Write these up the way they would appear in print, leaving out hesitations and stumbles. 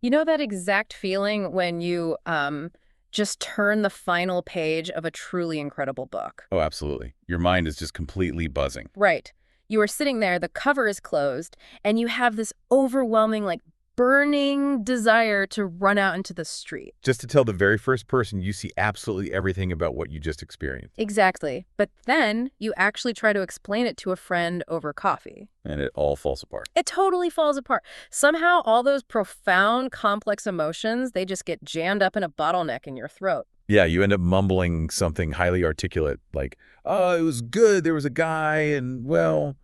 You know that exact feeling when you just turn the final page of a truly incredible book? Oh, absolutely. Your mind is just completely buzzing. Right. You are sitting there, the cover is closed, and you have this overwhelming, like, burning desire to run out into the street. Just to tell the very first person you see absolutely everything about what you just experienced. Exactly. But then you actually try to explain it to a friend over coffee. And it all falls apart. It totally falls apart. Somehow, all those profound, complex emotions, they just get jammed up in a bottleneck in your throat. Yeah, you end up mumbling something highly articulate like, oh, it was good, there was a guy, and, well,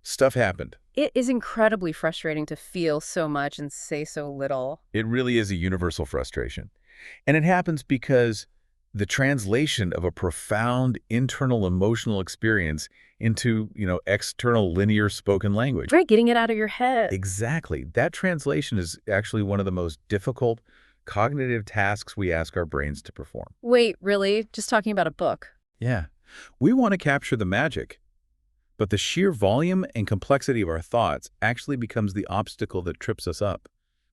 stuff happened. It is incredibly frustrating to feel so much and say so little. It really is a universal frustration. And it happens because the translation of a profound internal emotional experience into, external linear spoken language. Right, getting it out of your head. Exactly. That translation is actually one of the most difficult cognitive tasks we ask our brains to perform. Wait, really? Just talking about a book? Yeah. We want to capture the magic, but the sheer volume and complexity of our thoughts actually becomes the obstacle that trips us up.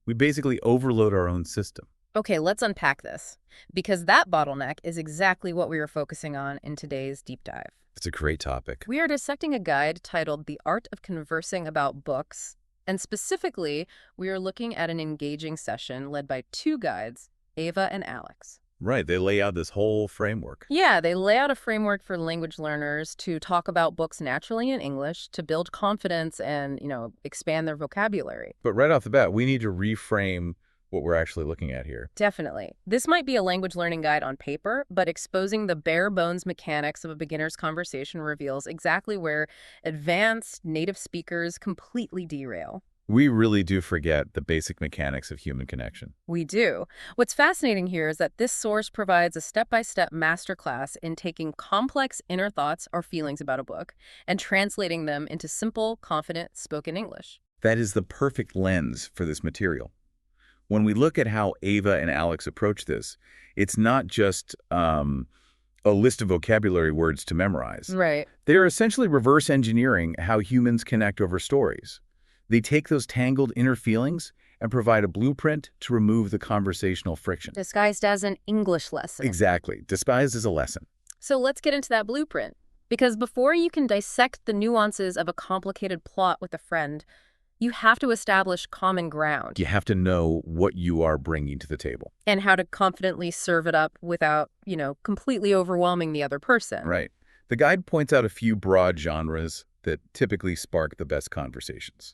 We basically overload our own system. Okay, let's unpack this, because that bottleneck is exactly what we are focusing on in today's deep dive. It's a great topic. We are dissecting a guide titled The Art of Conversing About Books, and specifically, we are looking at an engaging session led by two guides, Ava and Alex. Right, they lay out this whole framework. Yeah, they lay out a framework for language learners to talk about books naturally in English, to build confidence and, expand their vocabulary. But right off the bat, we need to reframe what we're actually looking at here. Definitely. This might be a language learning guide on paper, but exposing the bare bones mechanics of a beginner's conversation reveals exactly where advanced native speakers completely derail. We really do forget the basic mechanics of human connection. We do. What's fascinating here is that this source provides a step-by-step masterclass in taking complex inner thoughts or feelings about a book and translating them into simple, confident spoken English. That is the perfect lens for this material. When we look at how Ava and Alex approach this, it's not just a list of vocabulary words to memorize. Right. They're essentially reverse engineering how humans connect over stories. They take those tangled inner feelings and provide a blueprint to remove the conversational friction. Disguised as an English lesson. Exactly, disguised as a lesson. So let's get into that blueprint. Because before you can dissect the nuances of a complicated plot with a friend, you have to establish common ground. You have to know what you are bringing to the table. And how to confidently serve it up without, completely overwhelming the other person. Right. The guide points out a few broad genres that typically spark the best conversations.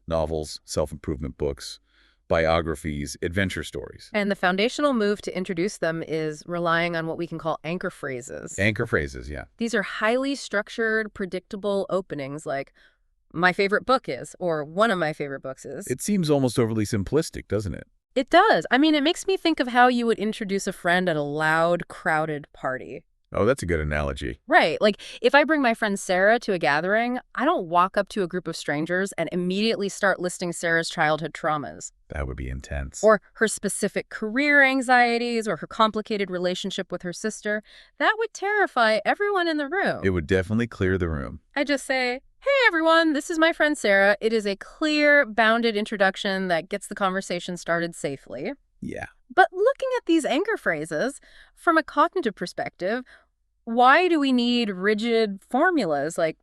Novels, self-improvement books, biographies, adventure stories. And the foundational move to introduce them is relying on what we can call anchor phrases. Anchor phrases, yeah. These are highly structured, predictable openings like, my favorite book is, or one of my favorite books is. It seems almost overly simplistic, doesn't it? It does. I mean, it makes me think of how you would introduce a friend at a loud, crowded party. Oh, that's a good analogy. Right. Like, if I bring my friend Sarah to a gathering, I don't walk up to a group of strangers and immediately start listing Sarah's childhood traumas. That would be intense. Or her specific career anxieties, or her complicated relationship with her sister. That would terrify everyone in the room. It would definitely clear the room. I just say, hey everyone, this is my friend Sarah. It is a clear, bounded introduction that gets the conversation started safely. Yeah. But looking at these anchor phrases, from a cognitive perspective, why do we need rigid formulas? Like,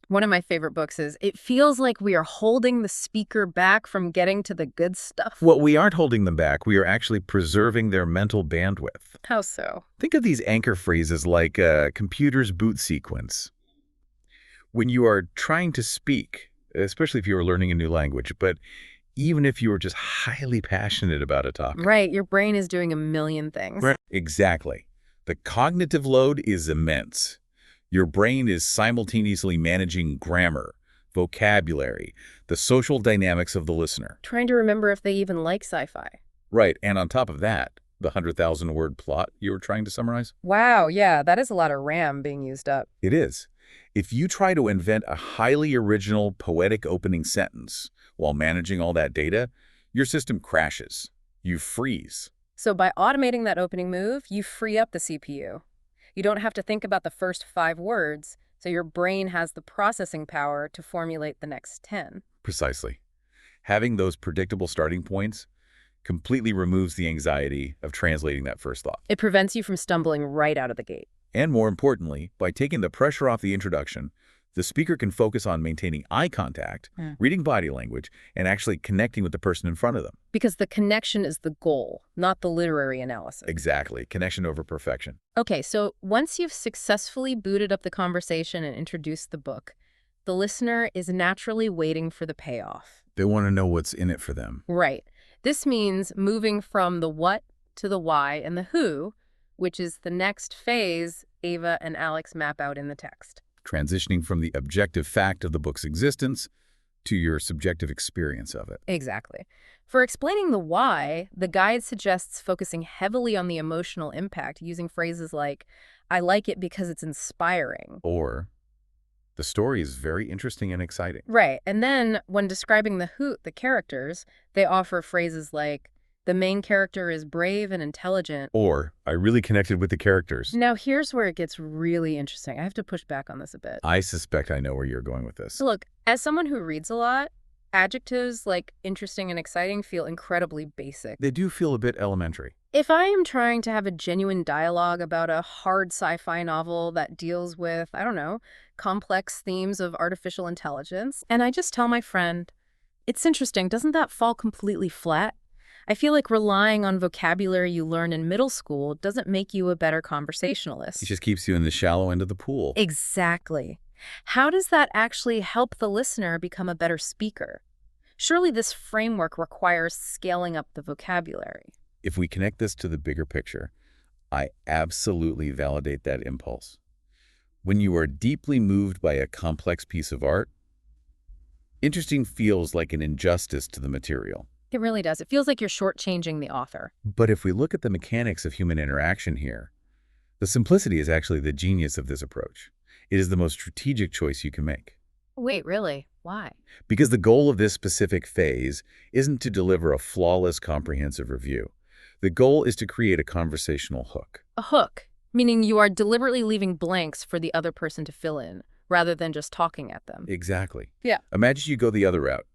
one of my favorite books is, it feels like we are holding the speaker back from getting to the good stuff. Well, we aren't holding them back. We are actually preserving their mental bandwidth. How so? Think of these anchor phrases like a computer's boot sequence. When you are trying to speak, especially if you are learning a new language, but even if you are just highly passionate about a topic. Right, your brain is doing a million things. Right. Exactly. The cognitive load is immense. Your brain is simultaneously managing grammar, vocabulary, the social dynamics of the listener. Trying to remember if they even like sci-fi. Right, and on top of that, the 100,000-word plot you were trying to summarize? Wow, yeah, that is a lot of RAM being used up. It is. If you try to invent a highly original, poetic opening sentence while managing all that data, your system crashes. You freeze. So by automating that opening move, you free up the CPU. You don't have to think about the first 5 words, so your brain has the processing power to formulate the next 10. Precisely. Having those predictable starting points Completely removes the anxiety of translating that first thought. It prevents you from stumbling right out of the gate. And more importantly, by taking the pressure off the introduction, the speaker can focus on maintaining eye contact, reading body language, and actually connecting with the person in front of them. Because the connection is the goal, not the literary analysis. Exactly. Connection over perfection. Okay, so once you've successfully booted up the conversation and introduced the book, the listener is naturally waiting for the payoff. They want to know what's in it for them. Right. This means moving from the what to the why and the who, which is the next phase Ava and Alex map out in the text. Transitioning from the objective fact of the book's existence to your subjective experience of it. Exactly. For explaining the why, the guide suggests focusing heavily on the emotional impact, using phrases like, I like it because it's inspiring. Or, the story is very interesting and exciting. Right. And then when describing the characters, they offer phrases like, the main character is brave and intelligent. Or, I really connected with the characters. Now, here's where it gets really interesting. I have to push back on this a bit. I suspect I know where you're going with this. So look, as someone who reads a lot, adjectives like interesting and exciting feel incredibly basic. They do feel a bit elementary. If I am trying to have a genuine dialogue about a hard sci-fi novel that deals with, I don't know, complex themes of artificial intelligence, and I just tell my friend, it's interesting, doesn't that fall completely flat? I feel like relying on vocabulary you learned in middle school doesn't make you a better conversationalist. It just keeps you in the shallow end of the pool. Exactly. How does that actually help the listener become a better speaker? Surely this framework requires scaling up the vocabulary. If we connect this to the bigger picture, I absolutely validate that impulse. When you are deeply moved by a complex piece of art, interesting feels like an injustice to the material. It really does. It feels like you're shortchanging the author. But if we look at the mechanics of human interaction here, the simplicity is actually the genius of this approach. It is the most strategic choice you can make. Wait, really? Why? Because the goal of this specific phase isn't to deliver a flawless, comprehensive review. The goal is to create a conversational hook. A hook, meaning you are deliberately leaving blanks for the other person to fill in, rather than just talking at them. Exactly. Yeah. Imagine you go the other route.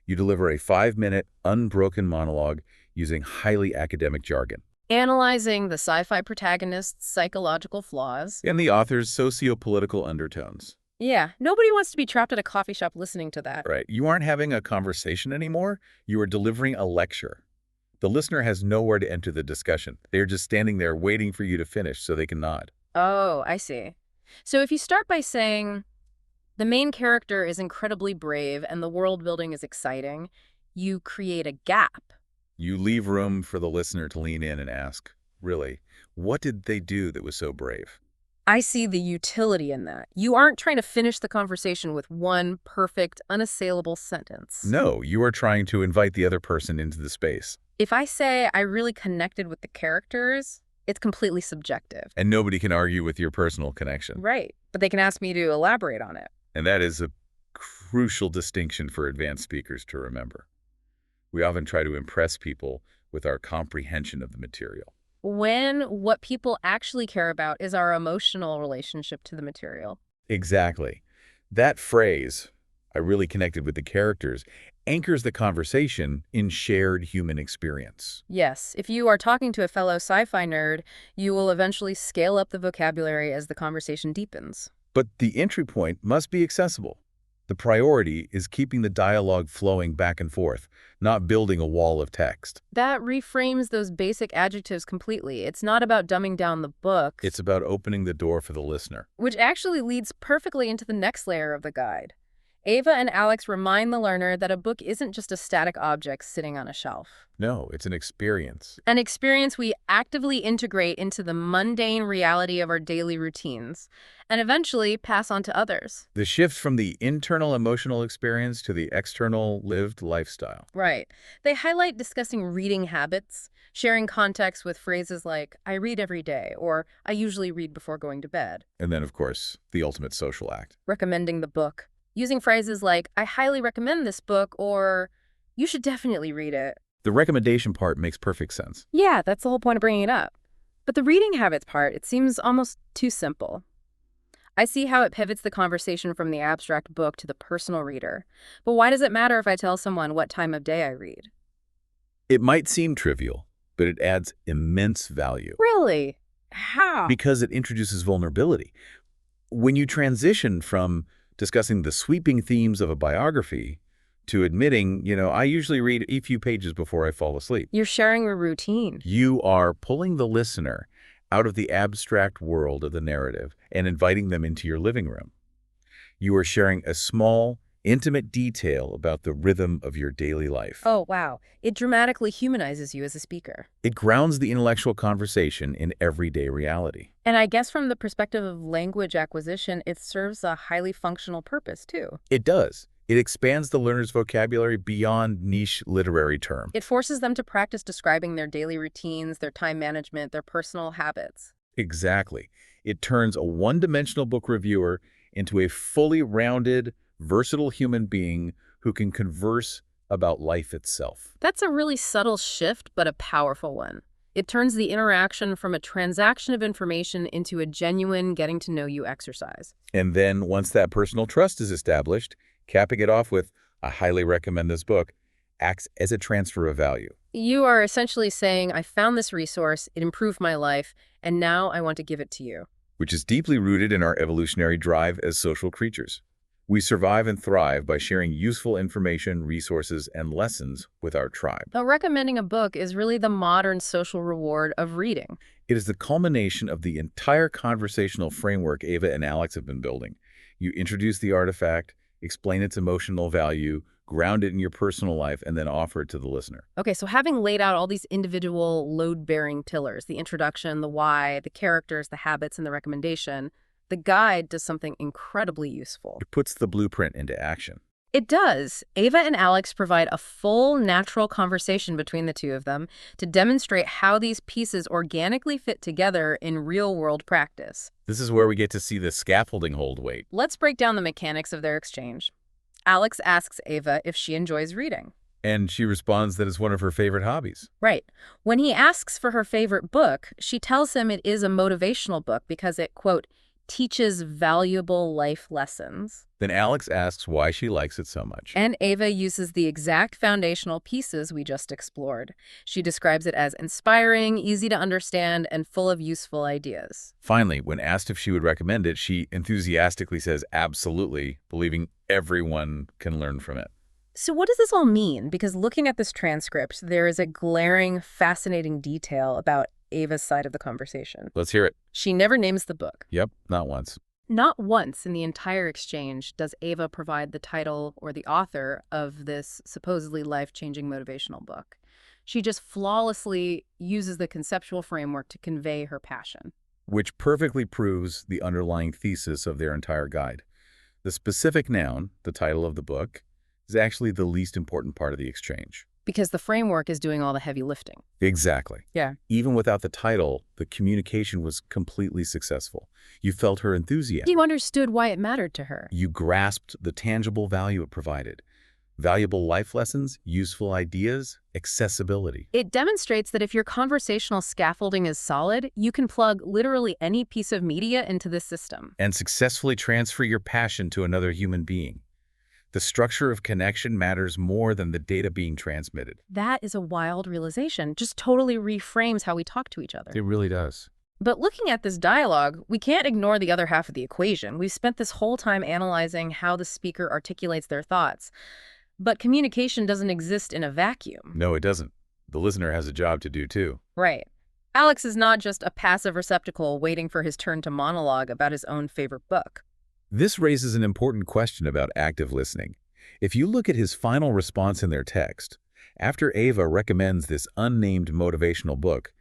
You deliver a 5-minute, unbroken monologue using highly academic jargon. Analyzing the sci-fi protagonist's psychological flaws. And the author's socio-political undertones. Yeah, nobody wants to be trapped at a coffee shop listening to that. Right. You aren't having a conversation anymore. You are delivering a lecture. The listener has nowhere to enter the discussion. They're just standing there waiting for you to finish so they can nod. Oh, I see. So if you start by saying, the main character is incredibly brave and the world building is exciting, you create a gap. You leave room for the listener to lean in and ask, really, what did they do that was so brave? I see the utility in that. You aren't trying to finish the conversation with one perfect, unassailable sentence. No, you are trying to invite the other person into the space. If I say I really connected with the characters, it's completely subjective. And nobody can argue with your personal connection. Right, but they can ask me to elaborate on it. And that is a crucial distinction for advanced speakers to remember. We often try to impress people with our comprehension of the material. When what people actually care about is our emotional relationship to the material. Exactly. That phrase, I really connected with the characters, anchors the conversation in shared human experience. Yes, if you are talking to a fellow sci-fi nerd, you will eventually scale up the vocabulary as the conversation deepens. But the entry point must be accessible. The priority is keeping the dialogue flowing back and forth, not building a wall of text. That reframes those basic adjectives completely. It's not about dumbing down the book. It's about opening the door for the listener. Which actually leads perfectly into the next layer of the guide. Ava and Alex remind the learner that a book isn't just a static object sitting on a shelf. No, it's an experience. An experience we actively integrate into the mundane reality of our daily routines, and eventually pass on to others. The shift from the internal emotional experience to the external lived lifestyle. Right. They highlight discussing reading habits, sharing context with phrases like, I read every day, or I usually read before going to bed. And then, of course, the ultimate social act. Recommending the book. Using phrases like, I highly recommend this book, or you should definitely read it. The recommendation part makes perfect sense. Yeah, that's the whole point of bringing it up. But the reading habits part, it seems almost too simple. I see how it pivots the conversation from the abstract book to the personal reader. But why does it matter if I tell someone what time of day I read? It might seem trivial, but it adds immense value Really? How? because it introduces vulnerability. When you transition from discussing the sweeping themes of a biography to admitting, I usually read a few pages before I fall asleep, You're sharing a routine. you are pulling the listener out of the abstract world of the narrative and inviting them into your living room. You are sharing a small, intimate detail about the rhythm of your daily life. Oh, wow. It dramatically humanizes you as a speaker. It grounds the intellectual conversation in everyday reality. And I guess from the perspective of language acquisition, it serves a highly functional purpose, too. It does. It expands the learner's vocabulary beyond niche literary terms. It forces them to practice describing their daily routines, their time management, their personal habits. Exactly. It turns a one-dimensional book reviewer into a fully rounded, versatile human being who can converse about life itself. That's a really subtle shift, but a powerful one. It turns the interaction from a transaction of information into a genuine getting-to-know-you exercise. And then, once that personal trust is established, capping it off with, "I highly recommend this book," acts as a transfer of value. You are essentially saying, I found this resource, it improved my life, and now I want to give it to you. Which is deeply rooted in our evolutionary drive as social creatures. We survive and thrive by sharing useful information, resources, and lessons with our tribe. Now, recommending a book is really the modern social reward of reading. It is the culmination of the entire conversational framework Ava and Alex have been building. You introduce the artifact, explain its emotional value, ground it in your personal life, and then offer it to the listener. Okay, so having laid out all these individual load-bearing pillars, the introduction, the why, the characters, the habits, and the recommendation, the guide does something incredibly useful. It puts the blueprint into action. It does. Ava and Alex provide a full, natural conversation between the two of them to demonstrate how these pieces organically fit together in real-world practice. This is where we get to see the scaffolding hold weight. Let's break down the mechanics of their exchange. Alex asks Ava if she enjoys reading. And she responds that it's one of her favorite hobbies. Right. When he asks for her favorite book, she tells him it is a motivational book because it, quote, teaches valuable life lessons. Then Alex asks why she likes it so much. And Ava uses the exact foundational pieces we just explored. She describes it as inspiring, easy to understand, and full of useful ideas. Finally, when asked if she would recommend it, she enthusiastically says absolutely, believing everyone can learn from it. So what does this all mean? Because looking at this transcript, there is a glaring, fascinating detail about Ava's side of the conversation. Let's hear it. She never names the book. Yep, not once. Not once in the entire exchange does Ava provide the title or the author of this supposedly life-changing motivational book. She just flawlessly uses the conceptual framework to convey her passion. Which perfectly proves the underlying thesis of their entire guide. The specific noun, the title of the book, is actually the least important part of the exchange. Because the framework is doing all the heavy lifting. Exactly. Yeah. Even without the title, the communication was completely successful. You felt her enthusiasm. You understood why it mattered to her. You grasped the tangible value it provided. Valuable life lessons, useful ideas, accessibility. It demonstrates that if your conversational scaffolding is solid, you can plug literally any piece of media into the system. And successfully transfer your passion to another human being. The structure of connection matters more than the data being transmitted. That is a wild realization. Just totally reframes how we talk to each other. It really does. But looking at this dialogue, we can't ignore the other half of the equation. We've spent this whole time analyzing how the speaker articulates their thoughts. But communication doesn't exist in a vacuum. No, it doesn't. The listener has a job to do, too. Right. Alex is not just a passive receptacle waiting for his turn to monologue about his own favorite book. This raises an important question about active listening. If you look at his final response in their text, after Ava recommends this unnamed motivational book,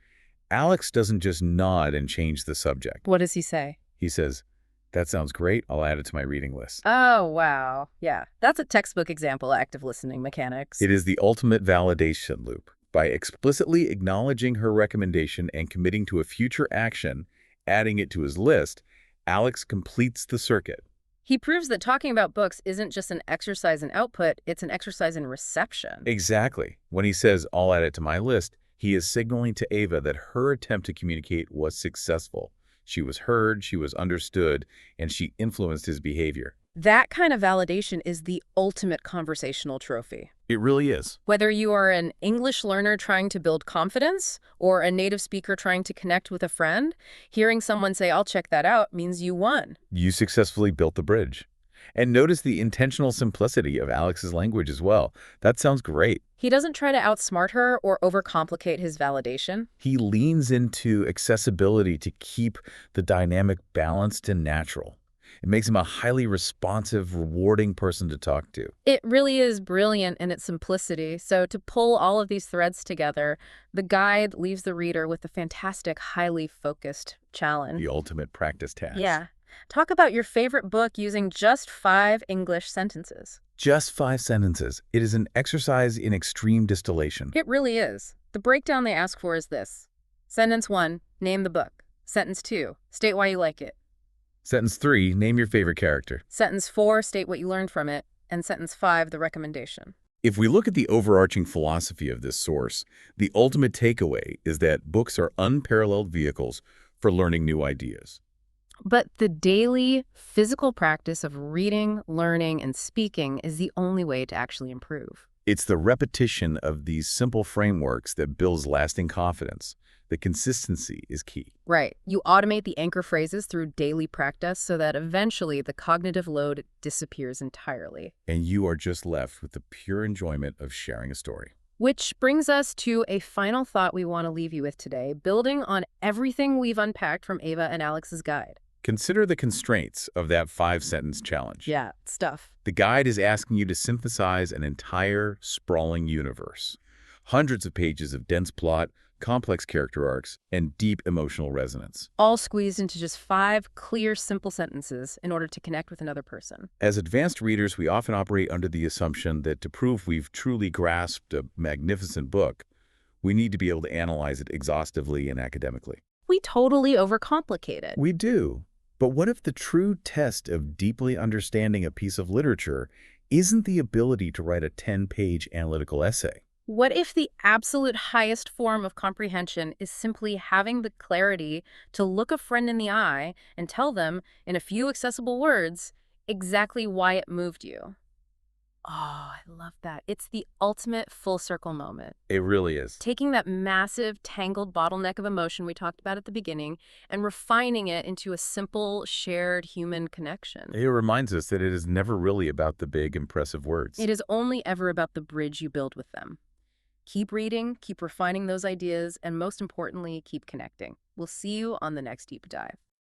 Alex doesn't just nod and change the subject. What does he say? He says, "That sounds great. I'll add it to my reading list." Oh, wow. Yeah, that's a textbook example of active listening mechanics. It is the ultimate validation loop. By explicitly acknowledging her recommendation and committing to a future action, adding it to his list, Alex completes the circuit. He proves that talking about books isn't just an exercise in output, it's an exercise in reception. Exactly. When he says, "I'll add it to my list," he is signaling to Ava that her attempt to communicate was successful. She was heard, she was understood, and she influenced his behavior. That kind of validation is the ultimate conversational trophy. It really is. Whether you are an English learner trying to build confidence or a native speaker trying to connect with a friend, hearing someone say, "I'll check that out," means you won. You successfully built the bridge. And notice the intentional simplicity of Alex's language as well. That sounds great. He doesn't try to outsmart her or overcomplicate his validation. He leans into accessibility to keep the dynamic balanced and natural. It makes him a highly responsive, rewarding person to talk to. It really is brilliant in its simplicity. So to pull all of these threads together, the guide leaves the reader with a fantastic, highly focused challenge. The ultimate practice task. Yeah. Talk about your favorite book using just 5 English sentences. Just 5 sentences. It is an exercise in extreme distillation. It really is. The breakdown they ask for is this. Sentence 1, name the book. Sentence 2, state why you like it. Sentence 3, name your favorite character. Sentence 4, state what you learned from it. And sentence 5, the recommendation. If we look at the overarching philosophy of this source, the ultimate takeaway is that books are unparalleled vehicles for learning new ideas. But the daily physical practice of reading, learning, and speaking is the only way to actually improve. It's the repetition of these simple frameworks that builds lasting confidence. The consistency is key. Right. You automate the anchor phrases through daily practice so that eventually the cognitive load disappears entirely. And you are just left with the pure enjoyment of sharing a story. Which brings us to a final thought we want to leave you with today, building on everything we've unpacked from Ava and Alex's guide. Consider the constraints of that 5-sentence challenge. Yeah, stuff. The guide is asking you to synthesize an entire sprawling universe. Hundreds of pages of dense plot, complex character arcs, and deep emotional resonance. All squeezed into just 5 clear, simple sentences in order to connect with another person. As advanced readers, we often operate under the assumption that to prove we've truly grasped a magnificent book, we need to be able to analyze it exhaustively and academically. We totally overcomplicate it. We do. But what if the true test of deeply understanding a piece of literature isn't the ability to write a 10-page analytical essay? What if the absolute highest form of comprehension is simply having the clarity to look a friend in the eye and tell them, in a few accessible words, exactly why it moved you? Oh, I love that. It's the ultimate full circle moment. It really is. Taking that massive, tangled bottleneck of emotion we talked about at the beginning and refining it into a simple, shared human connection. It reminds us that it is never really about the big, impressive words. It is only ever about the bridge you build with them. Keep reading, keep refining those ideas, and most importantly, keep connecting. We'll see you on the next deep dive.